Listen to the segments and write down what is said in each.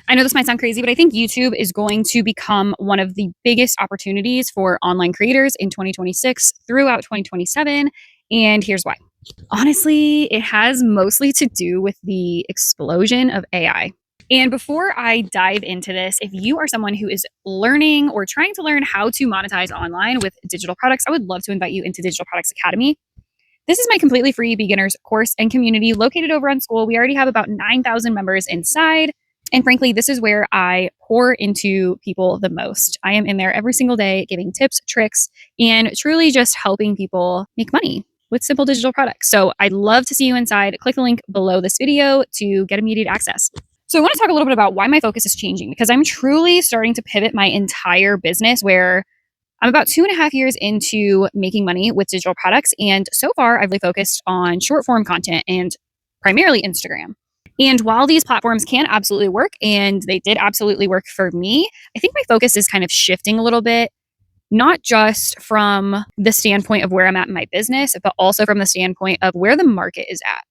I know this might sound crazy, but I think YouTube is going to become one of the biggest opportunities for online creators in 2026 throughout 2027. And here's why. Honestly, it has mostly to do with the explosion of AI. And before I dive into this, if you are someone who is learning or trying to learn how to monetize online with digital products, I would love to invite you into Digital Products Academy. This is my completely free beginners course and community located over on School. We already have about 9,000 members inside. And frankly, this is where I pour into people the most. I am in there every single day giving tips, tricks, and truly just helping people make money with simple digital products. So I'd love to see you inside. Click the link below this video to get immediate access. So I want to talk a little bit about why my focus is changing, because I'm truly starting to pivot my entire business where I'm about 2.5 years into making money with digital products. And so far, I've really focused on short form content and primarily Instagram. And while these platforms can absolutely work, and they did absolutely work for me, I think my focus is kind of shifting a little bit, not just from the standpoint of where I'm at in my business, but also from the standpoint of where the market is at.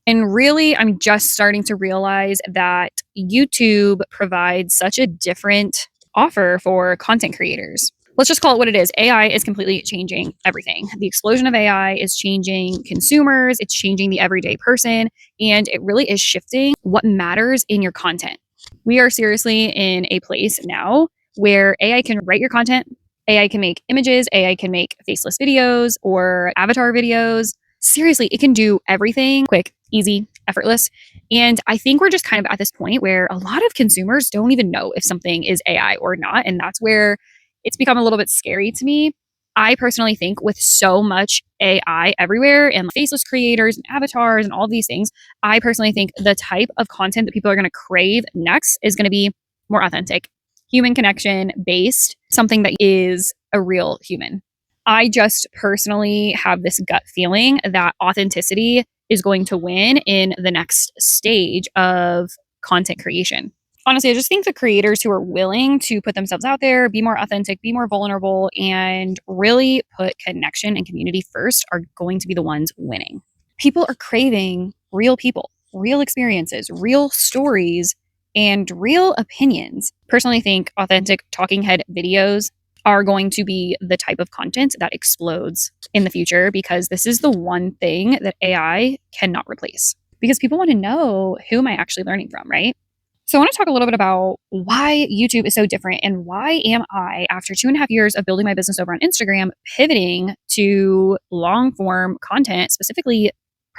And really, I'm just starting to realize that YouTube provides such a different offer for content creators. Let's just call it what it is. AI is completely changing everything. The explosion of AI is changing consumers. It's changing the everyday person. And it really is shifting what matters in your content. We are seriously in a place now where AI can write your content. AI can make images. AI can make faceless videos or avatar videos. Seriously, it can do everything quick, easy, effortless. And I think we're just kind of at this point where a lot of consumers don't even know if something is AI or not. And that's where it's become a little bit scary to me. I personally think with so much AI everywhere and faceless creators and avatars and all these things, I personally think the type of content that people are going to crave next is going to be more authentic, human connection based, something that is a real human. I just personally have this gut feeling that authenticity is going to win in the next stage of content creation. Honestly, I just think the creators who are willing to put themselves out there, be more authentic, be more vulnerable, and really put connection and community first are going to be the ones winning. People are craving real people, real experiences, real stories, and real opinions. Personally, think authentic talking head videos are going to be the type of content that explodes in the future, because this is the one thing that AI cannot replace. Because people want to know, who am I actually learning from, right? So I want to talk a little bit about why YouTube is so different, and why am I, after 2.5 years of building my business over on Instagram, pivoting to long form content, specifically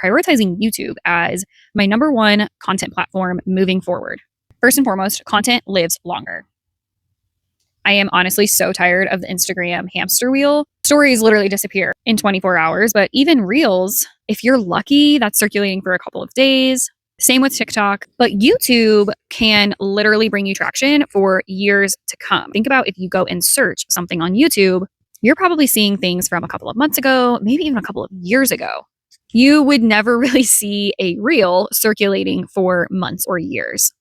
prioritizing YouTube as my number one content platform moving forward. First and foremost, content lives longer. I am honestly so tired of the Instagram hamster wheel. Stories literally disappear in 24 hours, but even Reels, if you're lucky, that's circulating for a couple of days. Same with TikTok, but YouTube can literally bring you traction for years to come. Think about if you go and search something on YouTube, you're probably seeing things from a couple of months ago, maybe even a couple of years ago. You would never really see a reel circulating for months or years.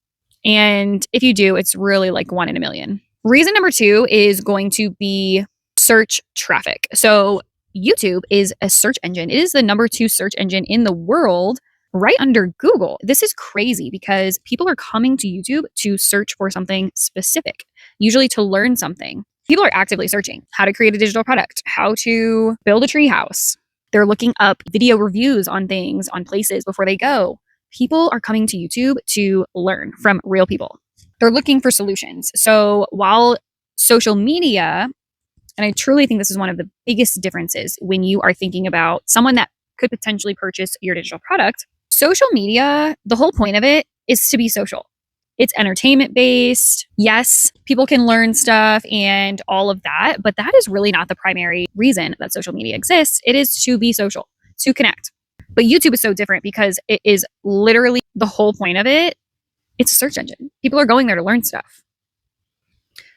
And if you do, it's really like 1 in a million. Reason number 2 is going to be search traffic. So YouTube is a search engine. It is the number 2 search engine in the world, right under Google. This is crazy because people are coming to YouTube to search for something specific, usually to learn something. People are actively searching how to create a digital product, how to build a tree house. They're looking up video reviews on things, on places before they go. People are coming to YouTube to learn from real people. They're looking for solutions. So while social media, and I truly think this is one of the biggest differences when you are thinking about someone that could potentially purchase your digital product, social media, the whole point of it is to be social. It's entertainment based. Yes, people can learn stuff and all of that, but that is really not the primary reason that social media exists. It is to be social, to connect. But YouTube is so different because it is literally the whole point of it. It's a search engine. People are going there to learn stuff.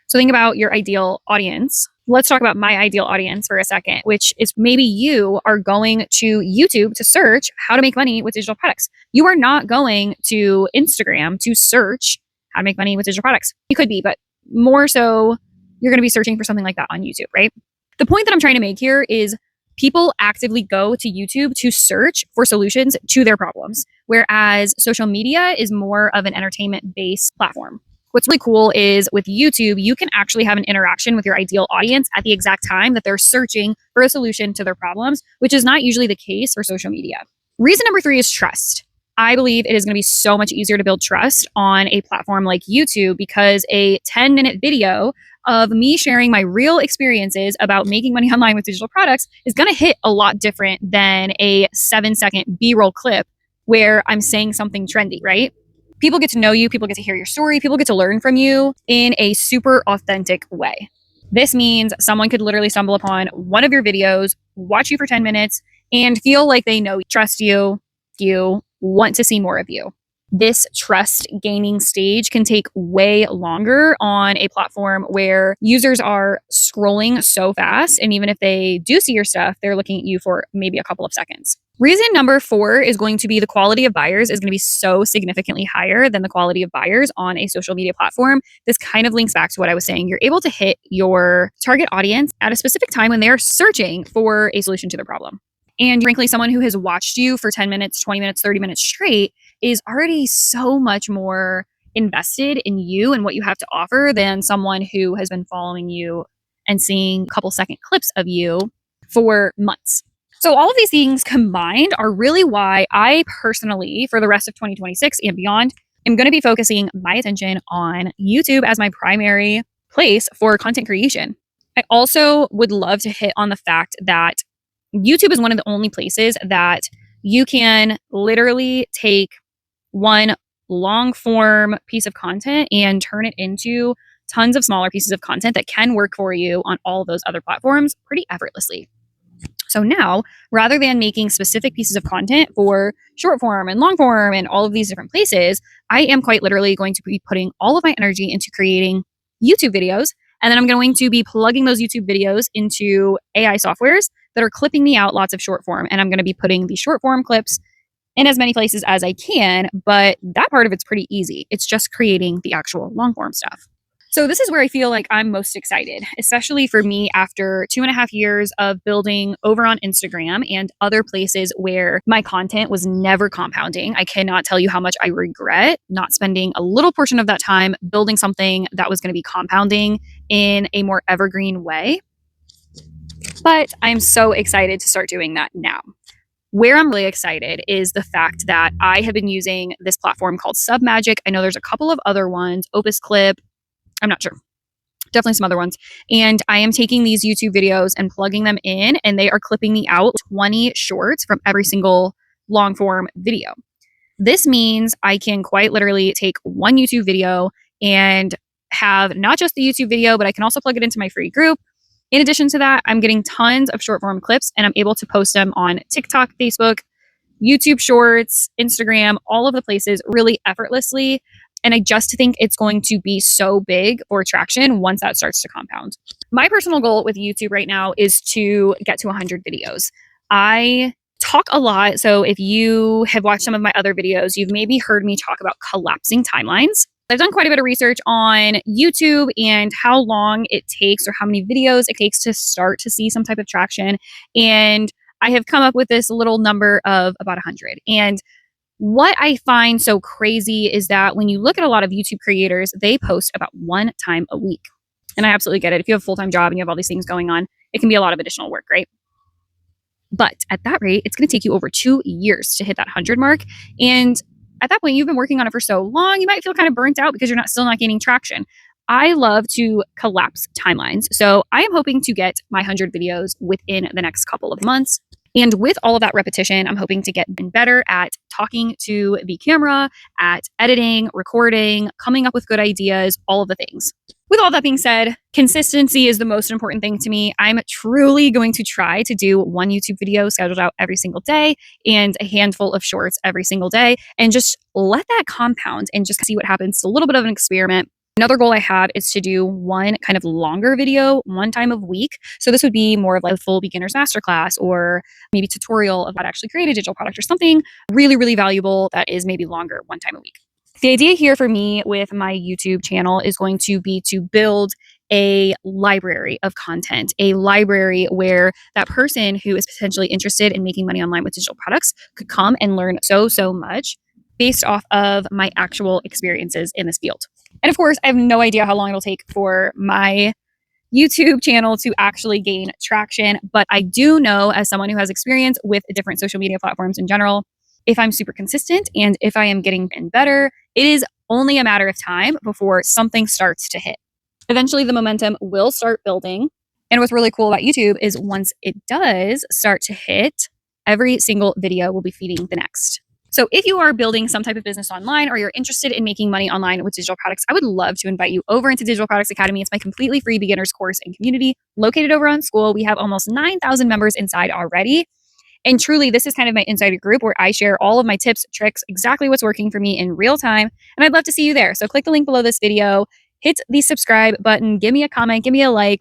So think about your ideal audience. Let's talk about my ideal audience for a second, which is maybe you are going to YouTube to search how to make money with digital products. You are not going to Instagram to search how to make money with digital products. You could be, but more so, you're going to be searching for something like that on YouTube, right? The point that I'm trying to make here is people actively go to YouTube to search for solutions to their problems, whereas social media is more of an entertainment-based platform, What's really cool is with YouTube, you can actually have an interaction with your ideal audience at the exact time that they're searching for a solution to their problems, which is not usually the case for social media. Reason number 3 is trust. I believe it is going to be so much easier to build trust on a platform like YouTube because a 10-minute video of me sharing my real experiences about making money online with digital products is going to hit a lot different than a 7-second B-roll clip where I'm saying something trendy, right? People get to know you, people get to hear your story, people get to learn from you in a super authentic way. This means someone could literally stumble upon one of your videos, watch you for 10 minutes, and feel like they know, trust you, want to see more of you. This trust gaining stage can take way longer on a platform where users are scrolling so fast. And even if they do see your stuff, they're looking at you for maybe a couple of seconds. Reason number 4 is going to be the quality of buyers is going to be so significantly higher than the quality of buyers on a social media platform. This kind of links back to what I was saying. You're able to hit your target audience at a specific time when they're searching for a solution to their problem. And frankly, someone who has watched you for 10 minutes, 20 minutes, 30 minutes straight is already so much more invested in you and what you have to offer than someone who has been following you and seeing a couple second clips of you for months. So all of these things combined are really why I personally, for the rest of 2026 and beyond, am going to be focusing my attention on YouTube as my primary place for content creation. I also would love to hit on the fact that YouTube is one of the only places that you can literally take one long form piece of content and turn it into tons of smaller pieces of content that can work for you on all those other platforms pretty effortlessly. So now, rather than making specific pieces of content for short form and long form and all of these different places, I am quite literally going to be putting all of my energy into creating YouTube videos. And then I'm going to be plugging those YouTube videos into AI softwares that are clipping me out lots of short form. And I'm going to be putting the short form clips in as many places as I can. But that part of it's pretty easy. It's just creating the actual long form stuff. So this is where I feel like I'm most excited, especially for me after 2.5 years of building over on Instagram and other places where my content was never compounding. I cannot tell you how much I regret not spending a little portion of that time building something that was going to be compounding in a more evergreen way. But I'm so excited to start doing that now. Where I'm really excited is the fact that I have been using this platform called Submagic. I know there's a couple of other ones, Opus Clip, I'm not sure. Definitely some other ones. And I am taking these YouTube videos and plugging them in, and they are clipping me out 20 shorts from every single long form video. This means I can quite literally take one YouTube video and have not just the YouTube video, but I can also plug it into my free group. In addition to that, I'm getting tons of short form clips and I'm able to post them on TikTok, Facebook, YouTube Shorts, Instagram, all of the places really effortlessly. And I just think it's going to be so big for traction once that starts to compound. My personal goal with YouTube right now is to get to 100 videos. I talk a lot. So if you have watched some of my other videos, you've maybe heard me talk about collapsing timelines. I've done quite a bit of research on YouTube and how long it takes or how many videos it takes to start to see some type of traction. And I have come up with this little number of about 100. And what I find so crazy is that when you look at a lot of YouTube creators, they post about one time a week. And I absolutely get it. If you have a full-time job and you have all these things going on, it can be a lot of additional work, right? But at that rate, it's going to take you over 2 years to hit that 100 mark. And at that point, you've been working on it for so long, you might feel kind of burnt out because you're still not gaining traction. I love to collapse timelines. So I am hoping to get my 100 videos within the next couple of months. And with all of that repetition, I'm hoping to get better at talking to the camera, at editing, recording, coming up with good ideas, all of the things. With all that being said, consistency is the most important thing to me. I'm truly going to try to do one YouTube video scheduled out every single day and a handful of shorts every single day and just let that compound and just see what happens. It's a little bit of an experiment. Another goal I have is to do one kind of longer video one time a week. So this would be more of like a full beginner's masterclass or maybe tutorial of how to actually create a digital product or something really, really valuable that is maybe longer one time a week. The idea here for me with my YouTube channel is going to be to build a library of content, a library where that person who is potentially interested in making money online with digital products could come and learn so much based off of my actual experiences in this field. And of course, I have no idea how long it'll take for my YouTube channel to actually gain traction. But I do know, as someone who has experience with different social media platforms in general, if I'm super consistent and if I am getting better, it is only a matter of time before something starts to hit. Eventually, the momentum will start building. And what's really cool about YouTube is once it does start to hit, every single video will be feeding the next. So if you are building some type of business online or you're interested in making money online with digital products, I would love to invite you over into Digital Products Academy. It's my completely free beginners course and community located over on School. We have almost 9,000 members inside already. And truly, this is kind of my insider group where I share all of my tips, tricks, exactly what's working for me in real time. And I'd love to see you there. So click the link below this video, hit the subscribe button, give me a comment, give me a like.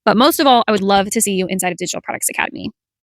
But most of all, I would love to see you inside of Digital Products Academy.